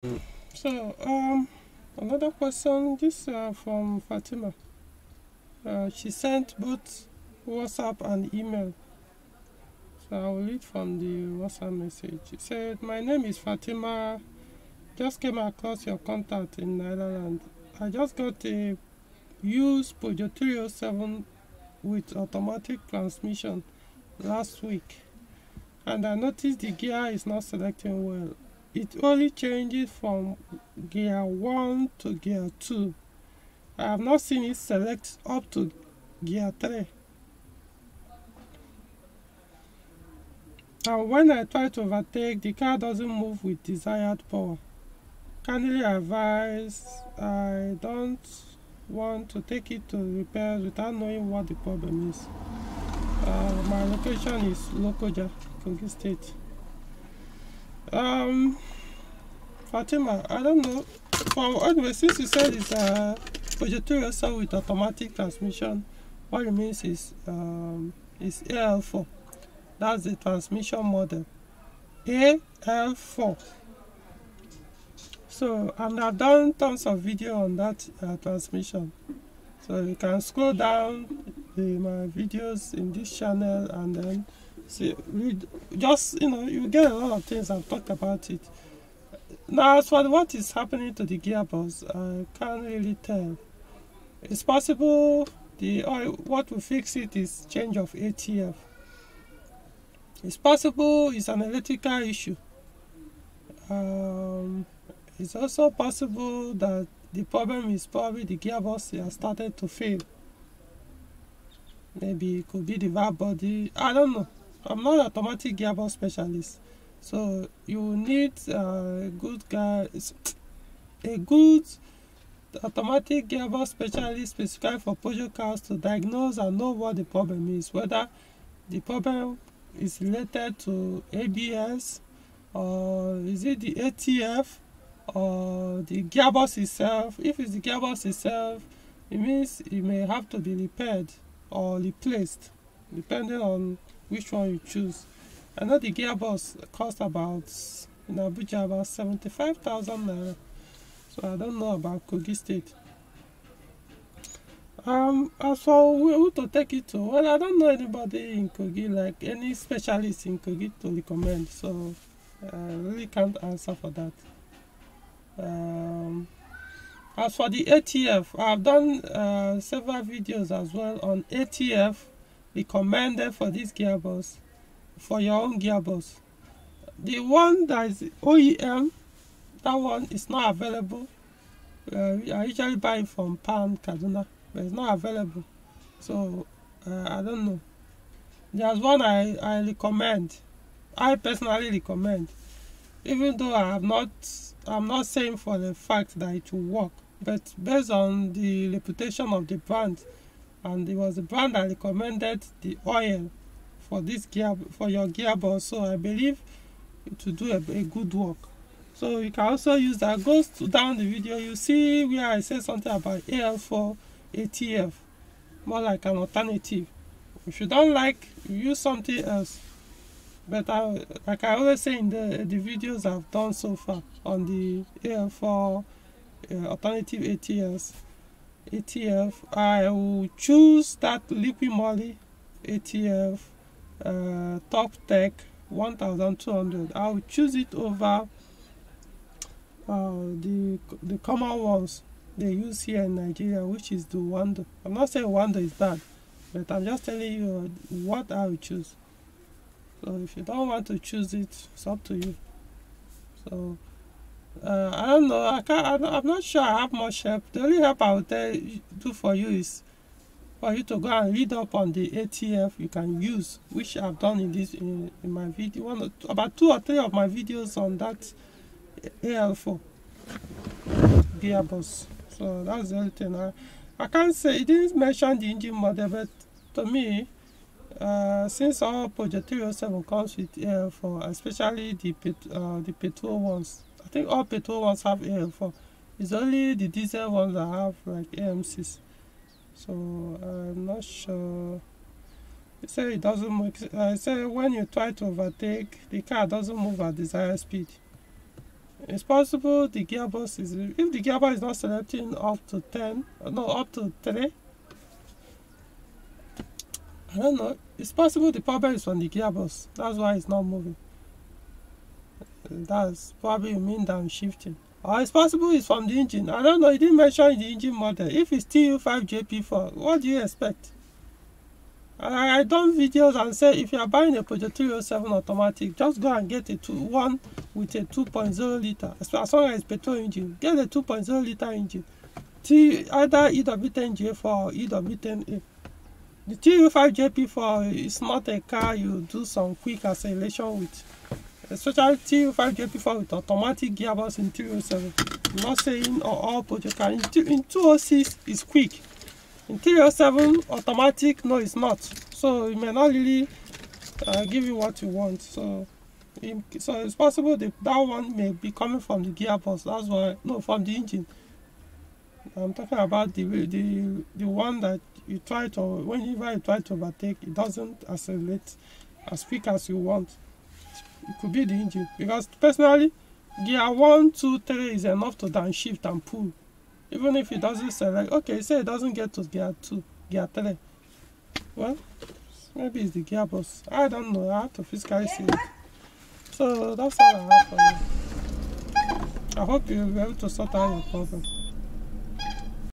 So, another question, this from Fatima. She sent both WhatsApp and email. So I will read from the WhatsApp message. She said, "My name is Fatima. Just came across your contact in Nairaland. I just got a used Peugeot 307 with automatic transmission last week, and I noticed the gear is not selecting well. It only changes from gear 1 to gear 2. I have not seen it select up to gear 3. And when I try to overtake, the car doesn't move with desired power. Kindly advise, I don't want to take it to repairs without knowing what the problem is. My location is Lokoja, Kogi State." Fatima, I don't know. Anyway, since you said it's a Peugeot 307 with automatic transmission, what it means is AL4. That's the transmission model. AL4. So, and I've done tons of video on that transmission. So you can scroll down my videos in this channel and then see, read, just, you get a lot of things. I've talked about it. Now, as for what is happening to the gearbox, I can't really tell. It's possible what will fix it is change of ATF. It's possible it's an electrical issue. It's also possible that the problem is probably the gearbox has started to fail. Maybe it could be the valve body. I don't know. I'm not an automatic gearbox specialist. So you need a good automatic gearbox specialist specified for Peugeot cars to diagnose and know what the problem is. Whether the problem is related to ABS, or is it the ATF, or the gearbox itself. If it's the gearbox itself, it means it may have to be repaired or replaced, depending on which one you choose. I know the gearbox cost about, in Abuja, about 75,000 naira. So I don't know about Kogi State. As for who to take it to, well, I don't know anybody in Kogi, like any specialist in Kogi to recommend. So I really can't answer for that. As for the ATF, I've done several videos as well on ATF recommended for this gearbox, for your own gearbox. The one that is OEM, that one is not available. I usually buy it from Pan Kaduna, but it's not available. So I don't know. There's one I recommend. I personally recommend, even though I'm not saying for the fact that it will work, but based on the reputation of the brand, and it was the brand that recommended the oil for this for your gearbox, so I believe it will do a good work. So you can also use that. Go down the video, you see where I say something about AL4 ATF, more like an alternative. If you don't like, you use something else. But like I always say in the videos I've done so far on the AL4 alternative ATF, I will choose that liquid moly ATF Top Tech 1200. I will choose it over the common ones they use here in Nigeria, which is the Wando. I'm not saying Wando is bad, but I'm just telling you what I will choose. So if you don't want to choose it, it's up to you. So I don't know. I'm not sure I have much help. The only help I will do for you is for you to go and read up on the ATF you can use, which I've done in my video. About 2 or 3 of my videos on that AL4 gearbox. So that's the only thing. I can't say, it didn't mention the engine model, but to me, since all Peugeot 307 comes with AL4, especially the petrol ones, I think all petrol ones have AL4. It's only the diesel ones that have like AMCs. So I'm not sure. They say it doesn't move. I say when you try to overtake, the car doesn't move at desired speed. It's possible the gearbox is, if the gearbox is not selecting up to 10, no, up to 3, I don't know. It's possible the problem is from the gearbox. That's why it's not moving. That's probably mean downshifting. Or it's possible it's from the engine. I don't know. It didn't mention the engine model. If it's TU5JP4, what do you expect? I done videos and say if you are buying a Peugeot 307 automatic, just go and get one with a 2.0 liter. As long as it's petrol engine, get a 2.0 liter engine. Either EW10J4 or EW10A. The TU5JP4 is not a car you do some quick acceleration with. Especially TU5JP4 with automatic gearbox in 307. I'm not saying all Peugeot cars. In 206 is quick. In 307 automatic, no, it's not. So it may not really give you what you want. So it's possible that one may be coming from the gearbox. That's why, no, from the engine. I'm talking about the one that you try to, whenever you try to overtake, it doesn't accelerate as quick as you want. It could be the engine, because personally, gear 1, 2, 3 is enough to downshift and pull. Even if it doesn't select, okay, say it doesn't get to gear 2, gear 3. Well, maybe it's the gearbox. I don't know. I have to physically see it. So that's all I have for you. I hope you'll be able to sort out your problem.